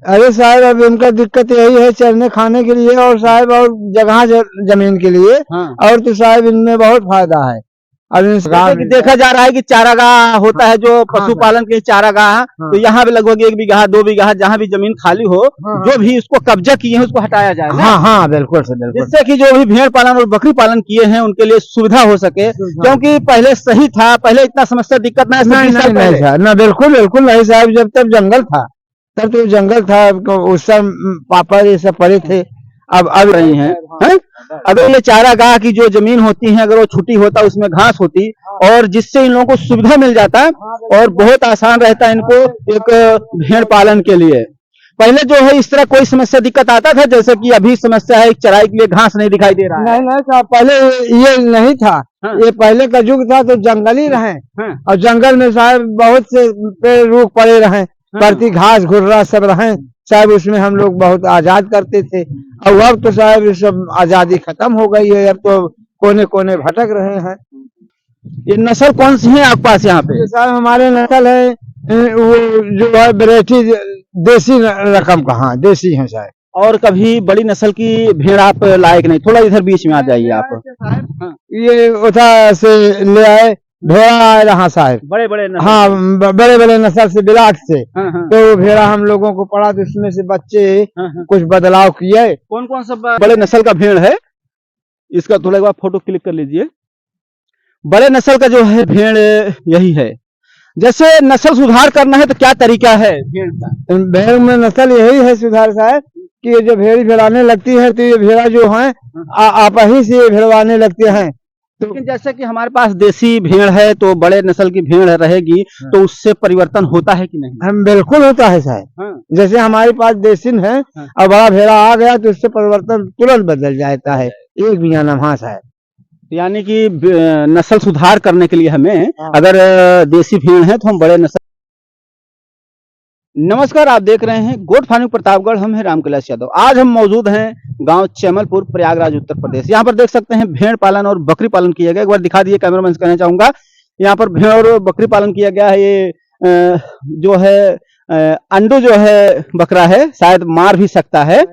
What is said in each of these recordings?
अरे साहब अब इनका दिक्कत यही है चरने खाने के लिए और साहब और जगह जमीन के लिए। हाँ। और तो साहब इनमें बहुत फायदा है। अब जैसे कि देखा जा रहा है कि चारागाह होता है जो पशुपालन के चारागाह, हाँ। तो यहाँ पे लगभग 1 बीघा 2 बीघा जहाँ भी जमीन खाली हो, जो भी उसको कब्जा किए हैं उसको हटाया जाए ना। हाँ हाँ बिल्कुल से बिल्कुल। जिससे कि जो भी भेड़ पालन और बकरी पालन किए हैं उनके लिए सुविधा हो सके, क्योंकि पहले सही था, पहले इतना समस्या दिक्कत नहीं साहब ना, बिल्कुल बिल्कुल नहीं साहब। जब तक जंगल था तब तो जंगल था, उस समय पापा ये सब पड़े थे। अब रही हैं है? अगर ये चारागाह की जो जमीन होती है अगर वो छुट्टी होता उसमें घास होती, और जिससे इन लोगों को सुविधा मिल जाता और बहुत आसान रहता इनको एक भेड़ पालन के लिए। पहले जो है इस तरह कोई समस्या दिक्कत आता था, जैसे कि अभी समस्या है चराई के लिए घास नहीं दिखाई दे रहा है। नहीं साहब, पहले ये नहीं था। हाँ। ये पहले का युग था तो जंगल ही रहे। हाँ। और जंगल में साहब बहुत से पेड़ रूख पड़े रहे, परती घास घुर्रा सब रहे साहब। उसमें हम लोग बहुत आजाद करते थे। और अब तो साहब ये सब आजादी खत्म हो गई है। अब तो कोने कोने भटक रहे हैं। ये नस्ल कौन सी है आपके पास यहाँ पे? साहब हमारे नस्ल है वो जो है वैरायटी देसी रकम का। हाँ देसी है साहब। और कभी बड़ी नस्ल की भेड़ आप लायक नहीं? थोड़ा इधर बीच में आ जाइए आप। हाँ। ये उठा से ले आए भेड़ा आ रहा साहब, बड़े बड़े नस्ल। हाँ बड़े बड़े नस्ल से विराट से। हाँ, हाँ। तो वो भेड़ा हम लोगों को पड़ा तो उसमें से बच्चे हाँ, हाँ। कुछ बदलाव किए। कौन कौन सा बड़े नस्ल का भेड़ है? इसका थोड़ा एक बार फोटो क्लिक कर लीजिए। बड़े नस्ल का जो है भेड़ यही है। जैसे नस्ल सुधार करना है तो क्या तरीका है भेड़ का? भेड़ में नस्ल यही है सुधार साहब कि ये जो भेड़ी भेड़ाने लगती है तो ये भेड़ा जो है आप ही से भेड़वाने लगते हैं। लेकिन जैसे कि हमारे पास देसी भेड़ है तो बड़े नस्ल की भेड़ रहेगी, तो उससे परिवर्तन होता है कि नहीं? हम बिल्कुल होता है साहब। हाँ। जैसे हमारे पास देसी है और बड़ा भेड़ा आ गया तो उससे परिवर्तन तुरंत बदल जाता है, एक भी नाम। हाँ साहब। यानी कि नस्ल सुधार करने के लिए हमें अगर देसी भेड़ है तो हम बड़े नस्ल। नमस्कार, आप देख रहे हैं गोट फार्मिंग प्रतापगढ़। हम हैं रामकैलाश यादव। आज हम मौजूद हैं गांव चैमलपुर, प्रयागराज, उत्तर प्रदेश। यहाँ पर देख सकते हैं भेड़ पालन और बकरी पालन किया गया। एक बार दिखा दीजिए कैमरामैन से कहना चाहूंगा। यहाँ पर भेड़ और बकरी पालन किया गया है। ये जो है अंडू जो है बकरा है, शायद मार भी सकता है।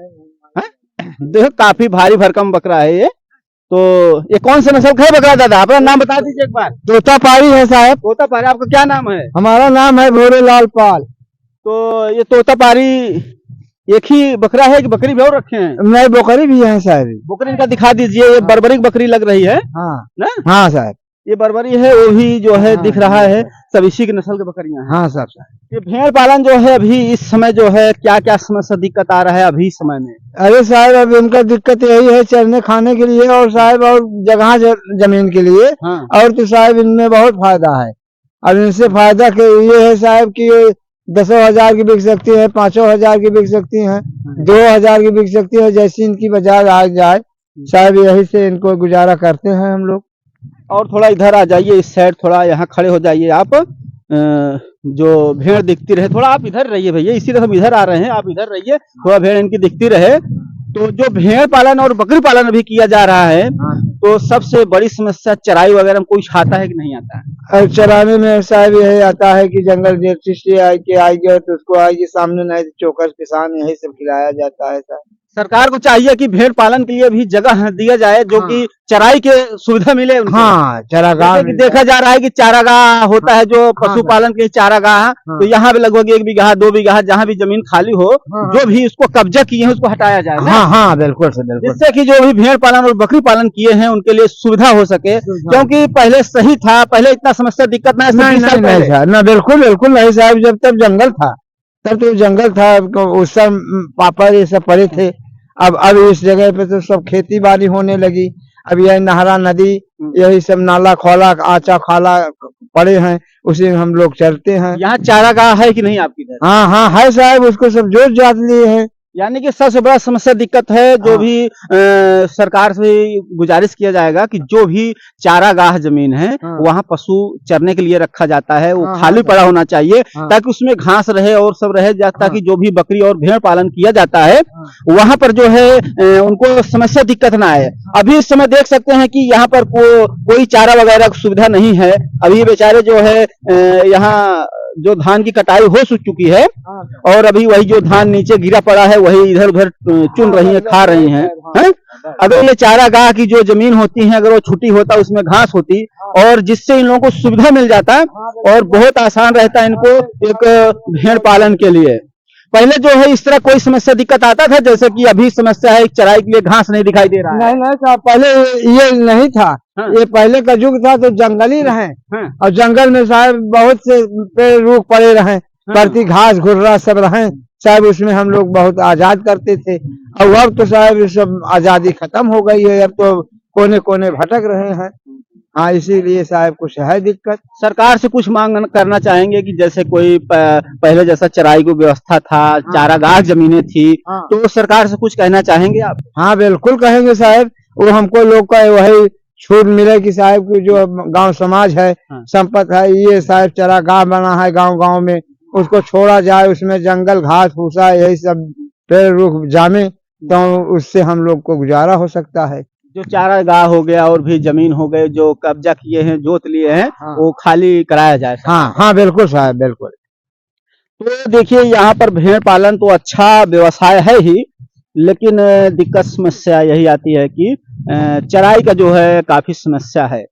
देखो काफी भारी भरकम बकरा है ये। तो ये कौन सा नस्ल का है बकरा? दादा अपना नाम बता दीजिए एक बार। तोतापारी है साहब। तोतापारी। आपका क्या नाम है? हमारा नाम है भोरेलाल पाल। तो ये तोतापारी एक ही बकरा है कि बकरी भी और रखे हैं? नहीं बकरी भी है साहब। बकरी इनका दिखा दीजिए। ये बर्बरी बकरी लग रही है हाँ ना? हाँ साहब। ये बर्बरी है, वो भी जो है दिख रहा है, सब इसी की नस्ल की बकरियां हैं। हाँ साहब। ये भेड़ पालन जो है अभी इस समय जो है क्या क्या समस्या दिक्कत आ रहा है अभी समय में? अरे साहब अब इनका दिक्कत यही है चरने खाने के लिए और साहब और जगह जमीन के लिए। हाँ। और तो साहब इनमें बहुत फायदा है। अब इनसे फायदा के ये है साहब कि 10,000 की बिक सकती है, 5,000 की बिक सकती है, 2,000 की बिक सकती है, जैसी इनकी बाजार आ जाए साहब। यही से इनको गुजारा करते हैं हम लोग। और थोड़ा इधर आ जाइए, इस साइड थोड़ा यहाँ खड़े हो जाइए आप। जो भेड़ दिखती रहे, थोड़ा आप इधर रहिए भैया, इसी तरह हम इधर आ रहे हैं, आप इधर रहिए, थोड़ा भेड़ इनकी दिखती रहे। तो जो भेड़ पालन और बकरी पालन अभी किया जा रहा है, तो सबसे बड़ी समस्या चराई वगैरह में कुछ आता है कि नहीं आता है? और चराने में साहब यही आता है कि जंगल से आएगी तो उसको आएगी सामने, नहीं चोकर किसान यही सब खिलाया जाता है साहब। सरकार को चाहिए कि भेड़ पालन के लिए भी जगह दिया जाए जो कि चराई के सुविधा मिले उनको। हाँ चारागाह। देखा जा रहा है कि चारागाह होता है जो पशुपालन के चारागाह, तो यहाँ पे लगभग 1 बीघा 2 बीघा जहाँ भी जमीन खाली हो, जो भी उसको कब्जा किए हैं उसको हटाया जाए। हाँ हाँ बिल्कुल से बिल्कुल। जिससे कि जो भी भेड़ पालन और बकरी पालन किए हैं उनके लिए सुविधा हो सके, क्योंकि पहले सही था, पहले इतना समस्या दिक्कत नहीं ना। बिल्कुल बिल्कुल नहीं साहब। जब तक जंगल था तब तो जंगल था, उस समय पापा ये सब पड़े थे। अब इस जगह पे तो सब खेती बाड़ी होने लगी। अब यह नहरा नदी यही सब नाला खोला आचा खाला पड़े हैं, उसी में हम लोग चलते हैं। यहाँ चारागाह है कि नहीं आपकी इधर? हाँ हाँ है साहब, उसको सब जोत जात लिए हैं। यानी कि सबसे बड़ा समस्या दिक्कत है जो भी सरकार से गुजारिश किया जाएगा कि जो भी चारागाह जमीन है वहाँ पशु चरने के लिए रखा जाता है वो खाली पड़ा होना चाहिए, ताकि उसमें घास रहे और सब रहे, ताकि जो भी बकरी और भेड़ पालन किया जाता है वहां पर जो है उनको समस्या दिक्कत ना आए। अभी इस समय देख सकते हैं कि यहाँ पर कोई चारा वगैरह की सुविधा नहीं है। अभी ये बेचारे जो है यहाँ जो धान की कटाई हो चुकी है और अभी वही जो धान नीचे गिरा पड़ा है वही इधर उधर चुन रही है, खा रही हैं। अगर ये चारागाह की जो जमीन होती है अगर वो छुट्टी होता उसमें घास होती और जिससे इन लोगों को सुविधा मिल जाता और बहुत आसान रहता इनको एक भेड़ पालन के लिए। पहले जो है इस तरह कोई समस्या दिक्कत आता था जैसे कि अभी समस्या है चराई के लिए घास नहीं दिखाई दे रहा है। नहीं नहीं था, पहले ये नहीं था। हाँ। ये पहले का युग था तो जंगल ही रहे। हाँ। और जंगल में साहब बहुत से पेड़ रूख पड़े रहे, परती घास घुर्रा सब रहे साहब, उसमें हम लोग बहुत आजाद करते थे। और अब तो साहब ये सब आजादी खत्म हो गई है, अब तो कोने कोने भटक रहे हैं। हाँ, इसीलिए साहब कुछ है दिक्कत। सरकार से कुछ मांग करना चाहेंगे कि जैसे कोई पहले जैसा चराई की व्यवस्था था, चारागाह जमीनें थी, तो सरकार से कुछ कहना चाहेंगे आप? हाँ बिल्कुल कहेंगे साहब, वो हमको लोग का वही छूट मिले कि साहब की जो गांव समाज है, संपत्ति है, ये साहब चरागाह बना है गांव गांव में, उसको छोड़ा जाए, उसमें जंगल घास फूसा यही सब पेड़ रुख जामे, तो उससे हम लोग को गुजारा हो सकता है। जो चारागाह हो गया और भी जमीन हो गए जो कब्जा किए हैं, जोत लिए हैं, हाँ। वो खाली कराया जाए। हाँ हाँ बिल्कुल साहब बिल्कुल। तो देखिए यहाँ पर भेड़ पालन तो अच्छा व्यवसाय है ही, लेकिन दिक्कत समस्या यही आती है कि चराई का जो है काफी समस्या है।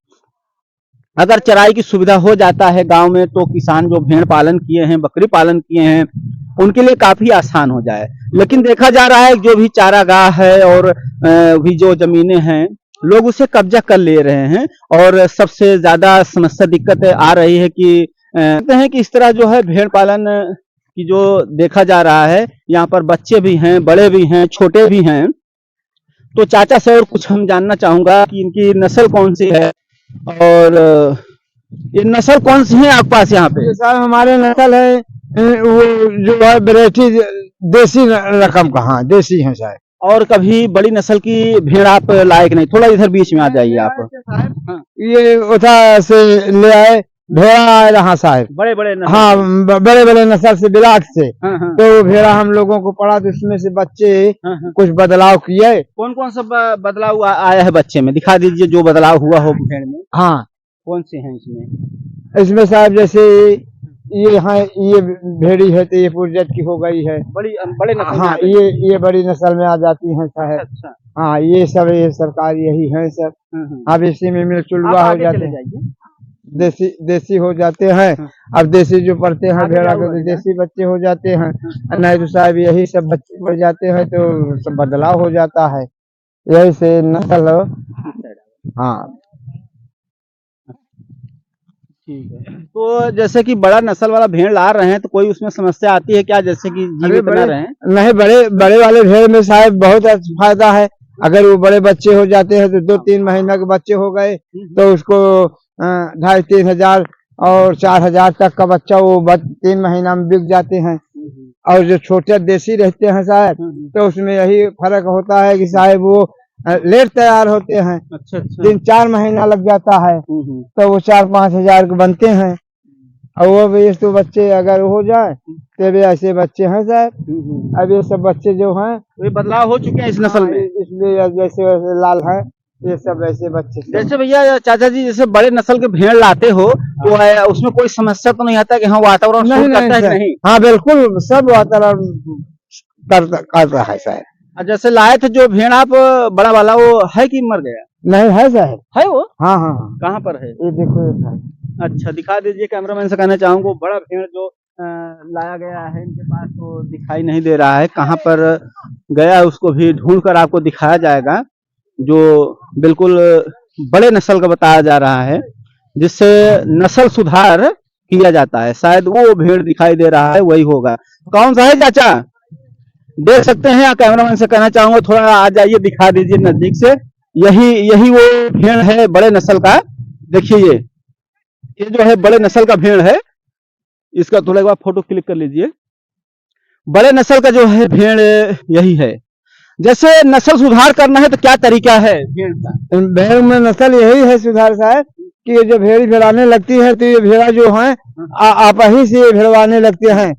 अगर चराई की सुविधा हो जाता है गांव में तो किसान जो भेड़ पालन किए हैं, बकरी पालन किए हैं, उनके लिए काफी आसान हो जाए। लेकिन देखा जा रहा है जो भी चारागाह है और भी जो जमीनें हैं लोग उसे कब्जा कर ले रहे हैं। और सबसे ज्यादा समस्या दिक्कत आ रही है कि कहते हैं कि इस तरह जो है भेड़ पालन की जो देखा जा रहा है, यहाँ पर बच्चे भी हैं, बड़े भी हैं, छोटे भी हैं। तो चाचा से और कुछ हम जानना चाहूंगा कि इनकी नस्ल कौन सी है और ये नस्ल कौन सी है आपके पास यहाँ पे? साहब हमारे नस्ल है वो जो है वैरायटी देसी रकम का, हाँ देसी है साहब। और कभी बड़ी नस्ल की भेड़ आप लायक नहीं, थोड़ा इधर बीच में आ जाइए आप। हाँ। ये उठा से ले आए भेड़ा आए रहा साहब, बड़े बड़े नस्ल। हाँ बड़े बड़े नस्ल से विराट से। हाँ, हाँ। तो वो भेड़ा हम लोगों को पड़ा तो इसमें से बच्चे हाँ, हाँ। कुछ बदलाव किए। कौन कौन सा बदलाव आया है बच्चे में? दिखा दीजिए जो बदलाव हुआ हो भेड़ में। हाँ कौन से हैं इसमें? इसमें साहब जैसे ये हाँ ये भेड़ी है तो ये पुरजत की हो गई है, बड़े नस्ल। हाँ ये बड़ी नस्ल में आ जाती है साहब। अच्छा। हाँ ये सब ये सरकार यही है सब। अब इसी में मिल चुलवा हो जाते हैं, देसी हो जाते हैं। अब देसी जो पढ़ते हैं भेड़ा के तो देसी बच्चे हो जाते हैं, नहीं तो साहब यही सब बच्चे बढ़ जाते हैं तो सब बदलाव हो जाता है, यही से नस्ल। हाँ ठीक है। तो जैसे कि बड़ा नस्ल वाला भेड़ ला रहे हैं तो कोई उसमें समस्या आती है क्या, जैसे कि जीवित न रहे? नहीं, बड़े वाले भेड़ में साहब बहुत फायदा है। अगर वो बड़े बच्चे हो जाते हैं तो 2-3 महीना के बच्चे हो गए तो उसको 2,500-3 हजार और 4 हजार तक का बच्चा वो 3 महीना में बिक जाते हैं। और जो छोटे देसी रहते हैं साहब तो उसमें यही फर्क होता है कि साहब वो लेट तैयार होते हैं। अच्छा। 3-4 महीना लग जाता है तो वो 4-5 हजार के बनते हैं। और वो भी तो बच्चे अगर हो जाए तो भी ऐसे बच्चे हैं साहब। अब ये सब बच्चे जो हैं ये बदलाव हो चुके हैं इस नस्ल में, इसलिए जैसे वैसे लाल है ये सब ऐसे बच्चे। जैसे भैया चाचा जी जैसे बड़े नस्ल के भेड़ लाते हो तो उसमें कोई समस्या तो नहीं आता कि हाँ वातावरण सूट करता है कि नहीं? हाँ बिल्कुल सब वातावरण करता है साहब। जैसे लाए थे जो भेड़ आप बड़ा वाला, वो है कि मर गया? नहीं है साहब, है वो। हाँ हाँ कहाँ पर है? ये देखो ये साहब। अच्छा दिखा दीजिए, कैमरामैन से कहना चाहूंगा वो बड़ा भेड़ जो लाया गया है इनके पास तो दिखाई नहीं दे रहा है, कहाँ पर गया है उसको भी ढूंढ कर आपको दिखाया जाएगा। जो बिल्कुल बड़े नस्ल का बताया जा रहा है जिससे नस्ल सुधार किया जाता है, शायद वो भेड़ दिखाई दे रहा है वही होगा। कौन सा है चाचा? देख सकते हैं, कैमरामैन से कहना चाहूंगा थोड़ा आ जाइए, दिखा दीजिए नजदीक से। यही वो भेड़ है बड़े नस्ल का। देखिए ये जो है बड़े नस्ल का भेड़ है, इसका थोड़ा एक बार फोटो क्लिक कर लीजिए। बड़े नस्ल का जो है भेड़ यही है। जैसे नस्ल सुधार करना है तो क्या तरीका है भेड़ का? भेड़ में नस्ल यही है सुधार साहब कि ये जो भेड़ी भेड़ाने लगती है तो ये भेड़ा जो है आप ही से भेड़वाने लगते हैं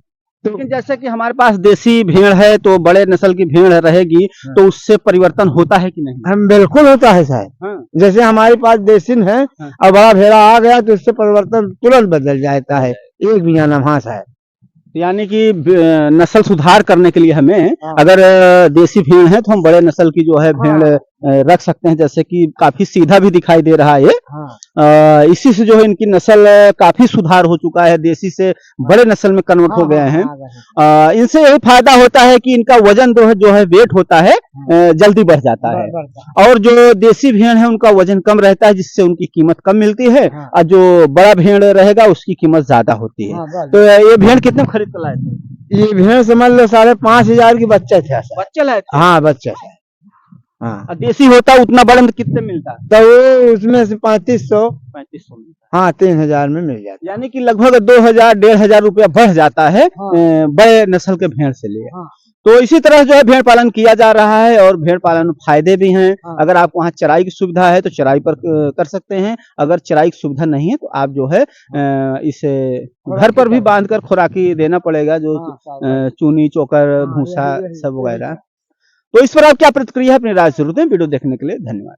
लेकिन जैसे कि हमारे पास देसी भेड़ है तो बड़े नस्ल की भेड़ रहेगी हाँ। तो उससे परिवर्तन होता है कि नहीं? हम बिल्कुल होता है साहब। हाँ, जैसे हमारे पास देसिन है हाँ। और बड़ा भेड़ा आ गया तो उससे परिवर्तन तुरंत बदल जाता है, एक भी हाँ साहब। यानी कि नस्ल सुधार करने के लिए हमें हाँ। अगर देसी भेड़ है तो हम बड़े नस्ल की जो है भेड़ रख सकते हैं, जैसे कि काफी सीधा भी दिखाई दे रहा है। हाँ। इसी से जो है इनकी नस्ल काफी सुधार हो चुका है, देसी से बड़े नस्ल में कन्वर्ट हो गए हैं। इनसे यही फायदा होता है कि इनका वजन जो है वेट होता है जल्दी बढ़ जाता है, और जो देसी भेड़ है उनका वजन कम रहता है, जिससे उनकी कीमत कम मिलती है, हाँ। और जो बड़ा भेड़ रहेगा उसकी कीमत ज्यादा होती है। हाँ, तो ये भेड़ कितने में खरीद कर लाए थे? ये भेड़ समझ लो 5,500 की बच्चा था साहब। बच्चे लाए थे? हाँ बच्चा था। हाँ और देसी होता उतना बड़े में कितने मिलता? तो वो उसमें से 3500 3500 मिलता। हाँ 3,000 में मिल जाता। यानी कि लगभग 2,000 1,500 रुपया बढ़ जाता है हाँ। बड़े नस्ल के भेड़ से लिए। हाँ। तो इसी तरह जो है भेड़ पालन किया जा रहा है, और भेड़ पालन में फायदे भी हैं। हाँ। अगर आप वहाँ चराई की सुविधा है तो चराई पर कर सकते हैं, अगर चराई की सुविधा नहीं है तो आप जो है इसे घर पर भी बांध कर खुराकी देना पड़ेगा, जो चूनी चोकर भूसा सब वगैरह। तो इस पर आप क्या प्रतिक्रिया है, अपनी राय जरूर दें। वीडियो देखने के लिए धन्यवाद।